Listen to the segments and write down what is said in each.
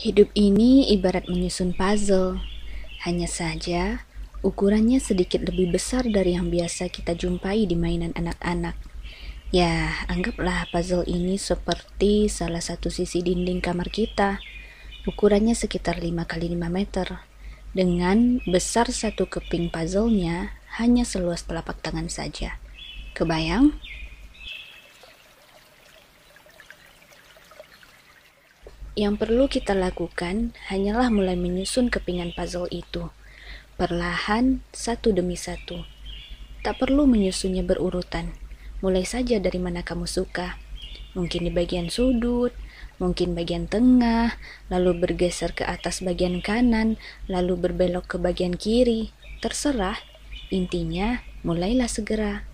Hidup ini ibarat menyusun puzzle, hanya saja ukurannya sedikit lebih besar dari yang biasa kita jumpai di mainan anak-anak. Ya, anggaplah puzzle ini seperti salah satu sisi dinding kamar kita. Ukurannya sekitar 5 kali 5 meter. Dengan besar satu keping puzzle-nya hanya seluas telapak tangan saja. Kebayang? Yang perlu kita lakukan hanyalah mulai menyusun kepingan puzzle itu, perlahan satu demi satu. Tak perlu menyusunnya berurutan, mulai saja dari mana kamu suka. Mungkin di bagian sudut, mungkin bagian tengah, lalu bergeser ke atas bagian kanan, lalu berbelok ke bagian kiri. Terserah, intinya mulailah segera.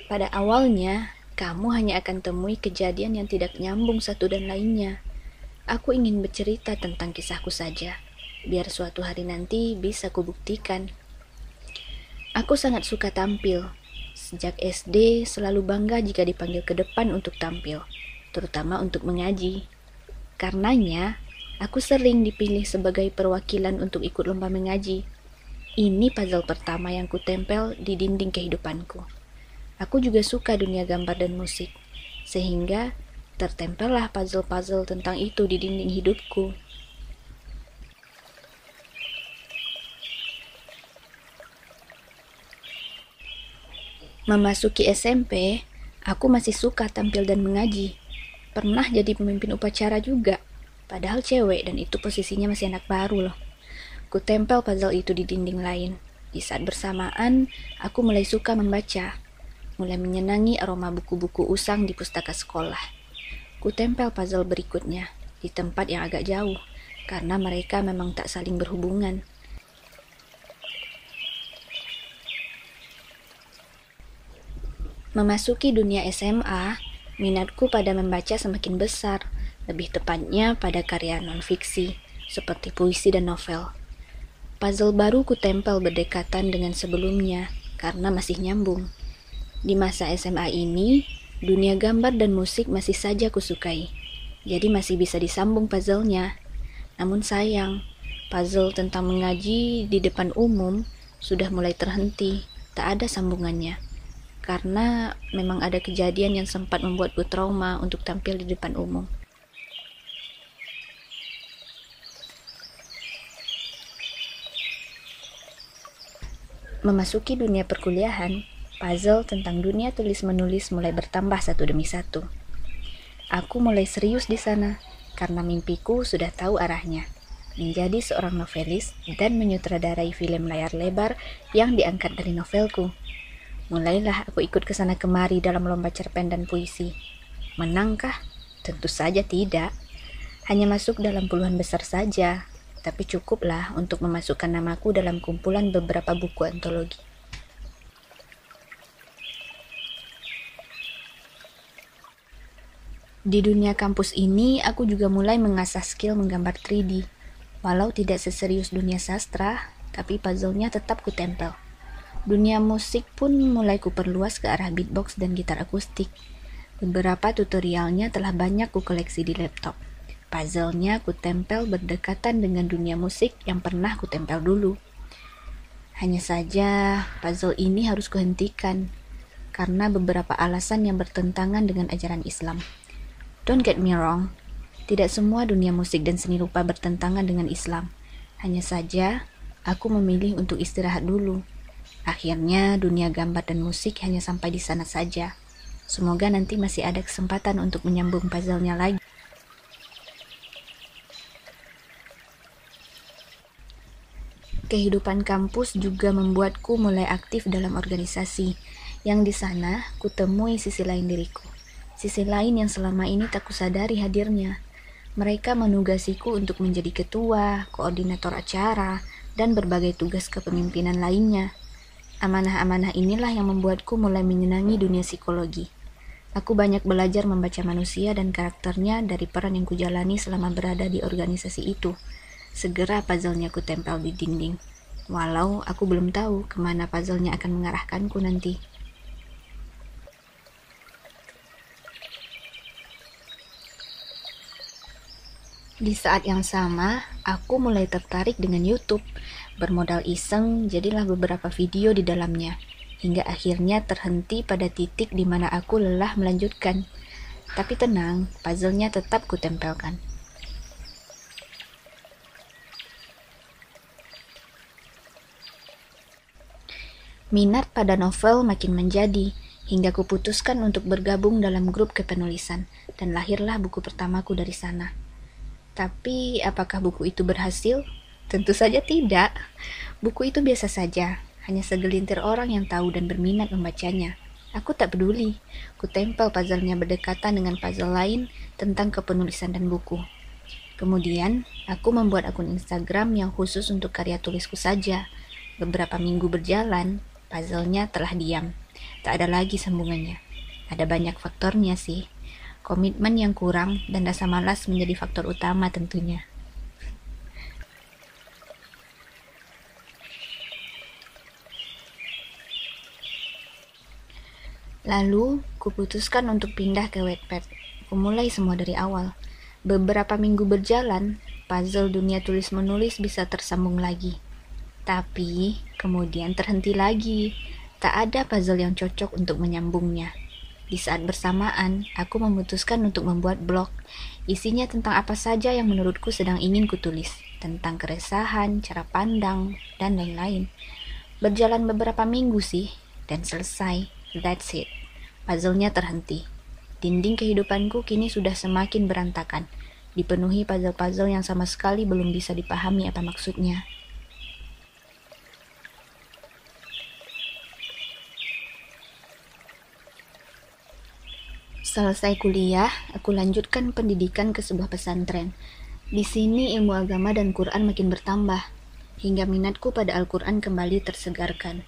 Pada awalnya, kamu hanya akan temui kejadian yang tidak nyambung satu dan lainnya. Aku ingin bercerita tentang kisahku saja, biar suatu hari nanti bisa kubuktikan. Aku sangat suka tampil. Sejak SD selalu bangga jika dipanggil ke depan untuk tampil, terutama untuk mengaji. Karenanya, aku sering dipilih sebagai perwakilan untuk ikut lomba mengaji. Ini puzzle pertama yang kutempel di dinding kehidupanku. Aku juga suka dunia gambar dan musik, sehingga tertempellah puzzle-puzzle tentang itu di dinding hidupku. Memasuki SMP, aku masih suka tampil dan mengaji. Pernah jadi pemimpin upacara juga, padahal cewek dan itu posisinya masih anak baru loh. Ku tempel puzzle itu di dinding lain. Di saat bersamaan, aku mulai suka membaca, mulai menyenangi aroma buku-buku usang di pustaka sekolah. Ku tempel puzzle berikutnya di tempat yang agak jauh, karena mereka memang tak saling berhubungan. Memasuki dunia SMA, minatku pada membaca semakin besar, lebih tepatnya pada karya non-fiksi, seperti puisi dan novel. Puzzle baru ku tempel berdekatan dengan sebelumnya, karena masih nyambung. Di masa SMA ini, dunia gambar dan musik masih saja kusukai, jadi masih bisa disambung puzzle-nya. Namun sayang, puzzle tentang mengaji di depan umum sudah mulai terhenti, tak ada sambungannya. Karena memang ada kejadian yang sempat membuatku trauma untuk tampil di depan umum. Memasuki dunia perkuliahan, puzzle tentang dunia tulis-menulis mulai bertambah satu demi satu. Aku mulai serius di sana, karena mimpiku sudah tahu arahnya, menjadi seorang novelis dan menyutradarai film layar lebar yang diangkat dari novelku. Mulailah aku ikut ke sana kemari dalam lomba cerpen dan puisi. Menangkah? Tentu saja tidak. Hanya masuk dalam puluhan besar saja, tapi cukuplah untuk memasukkan namaku dalam kumpulan beberapa buku antologi. Di dunia kampus ini, aku juga mulai mengasah skill menggambar 3D. Walau tidak seserius dunia sastra, tapi puzzle-nya tetap kutempel. Dunia musik pun mulai kuperluas ke arah beatbox dan gitar akustik. Beberapa tutorialnya telah banyak kukoleksi di laptop. Puzzle-nya kutempel berdekatan dengan dunia musik yang pernah kutempel dulu. Hanya saja, puzzle ini harus kuhentikan, karena beberapa alasan yang bertentangan dengan ajaran Islam. Don't get me wrong, tidak semua dunia musik dan seni rupa bertentangan dengan Islam. Hanya saja, aku memilih untuk istirahat dulu. Akhirnya, dunia gambar dan musik hanya sampai di sana saja. Semoga nanti masih ada kesempatan untuk menyambung puzzle-nya lagi. Kehidupan kampus juga membuatku mulai aktif dalam organisasi, yang di sana kutemui sisi lain diriku. Sisi lain yang selama ini tak kusadari hadirnya. Mereka menugasiku untuk menjadi ketua, koordinator acara, dan berbagai tugas kepemimpinan lainnya. Amanah-amanah inilah yang membuatku mulai menyenangi dunia psikologi. Aku banyak belajar membaca manusia dan karakternya dari peran yang kujalani selama berada di organisasi itu. Segera puzzle-nya kutempel di dinding, walau aku belum tahu kemana puzzle-nya akan mengarahkanku nanti. Di saat yang sama, aku mulai tertarik dengan YouTube. Bermodal iseng, jadilah beberapa video di dalamnya. Hingga akhirnya terhenti pada titik di mana aku lelah melanjutkan. Tapi tenang, puzzle-nya tetap kutempelkan. Minat pada novel makin menjadi, hingga kuputuskan untuk bergabung dalam grup kepenulisan, dan lahirlah buku pertamaku dari sana. Tapi, apakah buku itu berhasil? Tentu saja tidak. Buku itu biasa saja, hanya segelintir orang yang tahu dan berminat membacanya. Aku tak peduli, kutempel puzzle-nya berdekatan dengan puzzle lain tentang kepenulisan dan buku. Kemudian, aku membuat akun Instagram yang khusus untuk karya tulisku saja. Beberapa minggu berjalan, puzzle-nya telah diam. Tak ada lagi sambungannya. Ada banyak faktornya sih. Komitmen yang kurang dan rasa malas menjadi faktor utama tentunya. Lalu, kuputuskan untuk pindah ke Wattpad. Kumulai semua dari awal. Beberapa minggu berjalan, puzzle dunia tulis-menulis bisa tersambung lagi. Tapi, kemudian terhenti lagi. Tak ada puzzle yang cocok untuk menyambungnya. Di saat bersamaan, aku memutuskan untuk membuat blog. Isinya tentang apa saja yang menurutku sedang ingin kutulis. Tentang keresahan, cara pandang, dan lain-lain. Berjalan beberapa minggu sih, dan selesai. That's it. Puzzle-nya terhenti. Dinding kehidupanku kini sudah semakin berantakan. Dipenuhi puzzle-puzzle yang sama sekali belum bisa dipahami apa maksudnya. Selesai kuliah, aku lanjutkan pendidikan ke sebuah pesantren. Di sini ilmu agama dan Quran makin bertambah, hingga minatku pada Al-Quran kembali tersegarkan.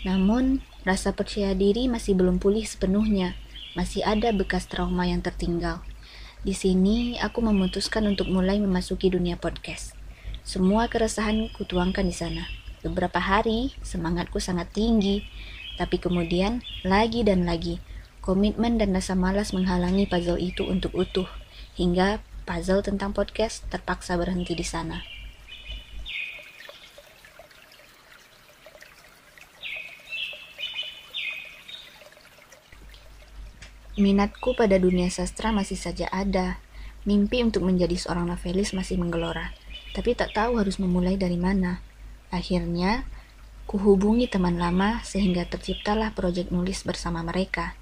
Namun, rasa percaya diri masih belum pulih sepenuhnya, masih ada bekas trauma yang tertinggal. Di sini, aku memutuskan untuk mulai memasuki dunia podcast. Semua keresahan kutuangkan di sana. Beberapa hari, semangatku sangat tinggi, tapi kemudian, lagi dan lagi, komitmen dan rasa malas menghalangi puzzle itu untuk utuh, hingga puzzle tentang podcast terpaksa berhenti di sana. Minatku pada dunia sastra masih saja ada. Mimpi untuk menjadi seorang novelis masih menggelora, tapi tak tahu harus memulai dari mana. Akhirnya, kuhubungi teman lama sehingga terciptalah proyek nulis bersama mereka.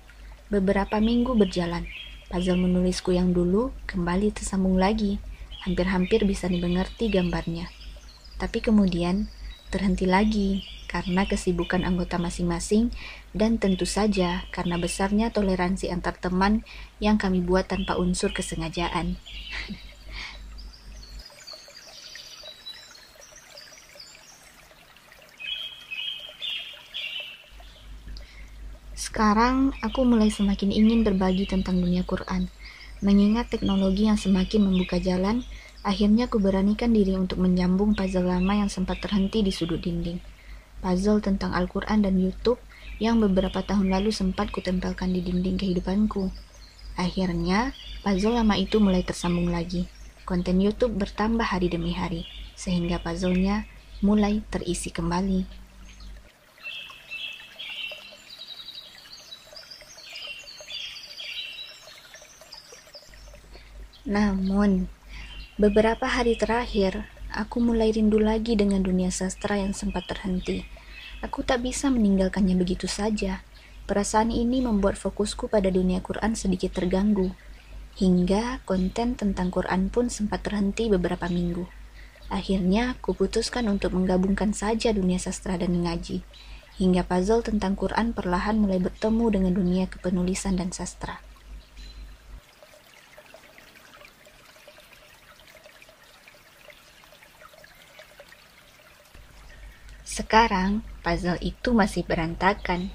Beberapa minggu berjalan, puzzle menulisku yang dulu kembali tersambung lagi. Hampir-hampir bisa dimengerti gambarnya. Tapi kemudian, terhenti lagi karena kesibukan anggota masing-masing dan tentu saja karena besarnya toleransi antar teman yang kami buat tanpa unsur kesengajaan. Sekarang aku mulai semakin ingin berbagi tentang dunia Quran. Mengingat teknologi yang semakin membuka jalan, akhirnya aku beranikan diri untuk menyambung puzzle lama yang sempat terhenti di sudut dinding. Puzzle tentang Al-Quran dan YouTube yang beberapa tahun lalu sempat kutempelkan di dinding kehidupanku. Akhirnya, puzzle lama itu mulai tersambung lagi. Konten YouTube bertambah hari demi hari, sehingga puzzle-nya mulai terisi kembali. Namun, beberapa hari terakhir, aku mulai rindu lagi dengan dunia sastra yang sempat terhenti. Aku tak bisa meninggalkannya begitu saja. Perasaan ini membuat fokusku pada dunia Quran sedikit terganggu. Hingga konten tentang Quran pun sempat terhenti beberapa minggu. Akhirnya, kuputuskan untuk menggabungkan saja dunia sastra dan ngaji. Hingga puzzle tentang Quran perlahan mulai bertemu dengan dunia kepenulisan dan sastra. Sekarang, puzzle itu masih berantakan.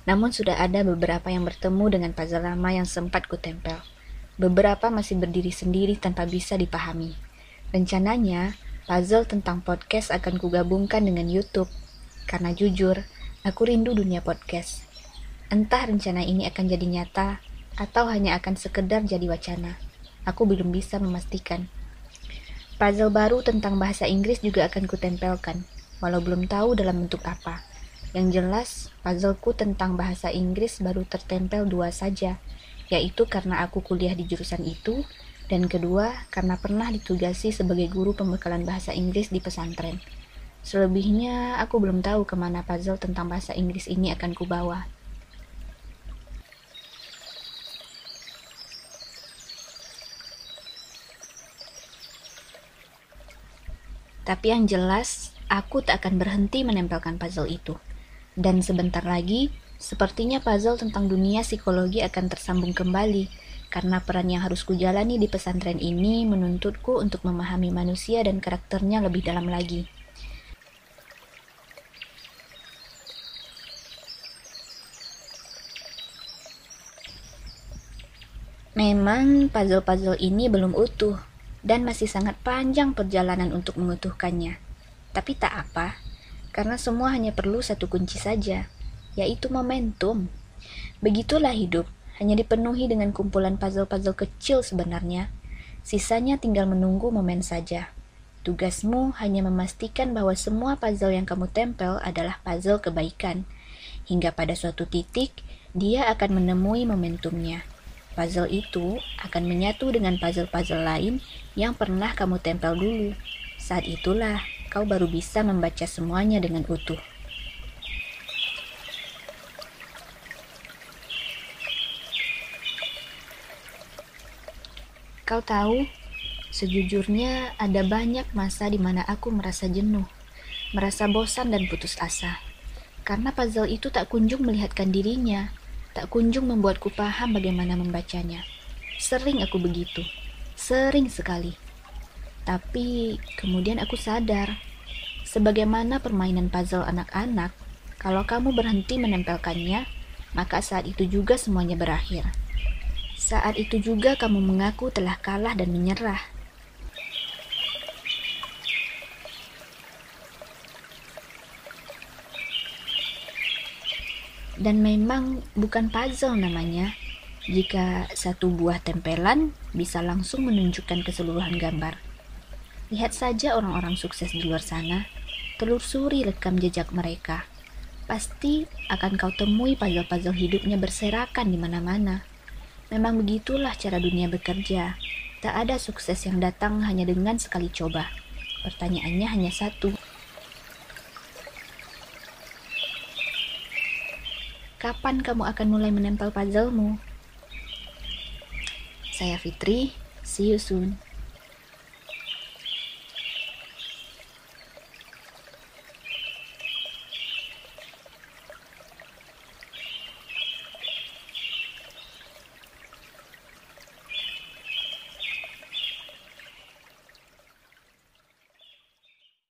Namun sudah ada beberapa yang bertemu dengan puzzle lama yang sempat kutempel. Beberapa masih berdiri sendiri tanpa bisa dipahami. Rencananya, puzzle tentang podcast akan kugabungkan dengan YouTube. Karena jujur, aku rindu dunia podcast. Entah rencana ini akan jadi nyata, atau hanya akan sekedar jadi wacana. Aku belum bisa memastikan. Puzzle baru tentang bahasa Inggris juga akan kutempelkan, walau belum tahu dalam bentuk apa. Yang jelas, puzzleku tentang bahasa Inggris baru tertempel 2 saja, yaitu karena aku kuliah di jurusan itu, dan kedua, karena pernah ditugasi sebagai guru pembekalan bahasa Inggris di pesantren. Selebihnya, aku belum tahu kemana puzzle tentang bahasa Inggris ini akan kubawa. Tapi yang jelas, aku tak akan berhenti menempelkan puzzle itu. Dan sebentar lagi, sepertinya puzzle tentang dunia psikologi akan tersambung kembali, karena peran yang harus kujalani di pesantren ini menuntutku untuk memahami manusia dan karakternya lebih dalam lagi. Memang puzzle-puzzle ini belum utuh, dan masih sangat panjang perjalanan untuk mengutuhkannya. Tapi tak apa, karena semua hanya perlu satu kunci saja, yaitu momentum. Begitulah hidup, hanya dipenuhi dengan kumpulan puzzle-puzzle kecil sebenarnya. Sisanya tinggal menunggu momen saja. Tugasmu hanya memastikan bahwa semua puzzle yang kamu tempel adalah puzzle kebaikan. Hingga pada suatu titik, dia akan menemui momentumnya. Puzzle itu akan menyatu dengan puzzle-puzzle lain yang pernah kamu tempel dulu. Saat itulah, kau baru bisa membaca semuanya dengan utuh. Kau tahu, sejujurnya ada banyak masa di mana aku merasa jenuh, merasa bosan dan putus asa. Karena puzzle itu tak kunjung melihatkan dirinya, tak kunjung membuatku paham bagaimana membacanya. Sering aku begitu, sering sekali. Tapi kemudian aku sadar, sebagaimana permainan puzzle anak-anak, kalau kamu berhenti menempelkannya, maka saat itu juga semuanya berakhir. Saat itu juga kamu mengaku telah kalah dan menyerah. Dan memang bukan puzzle namanya, jika satu buah tempelan bisa langsung menunjukkan keseluruhan gambar. Lihat saja orang-orang sukses di luar sana, telusuri rekam jejak mereka. Pasti akan kau temui puzzle-puzzle hidupnya berserakan di mana-mana. Memang begitulah cara dunia bekerja. Tak ada sukses yang datang hanya dengan sekali coba. Pertanyaannya hanya satu. Kapan kamu akan mulai menempel puzzlemu? Saya Fitri, see you soon.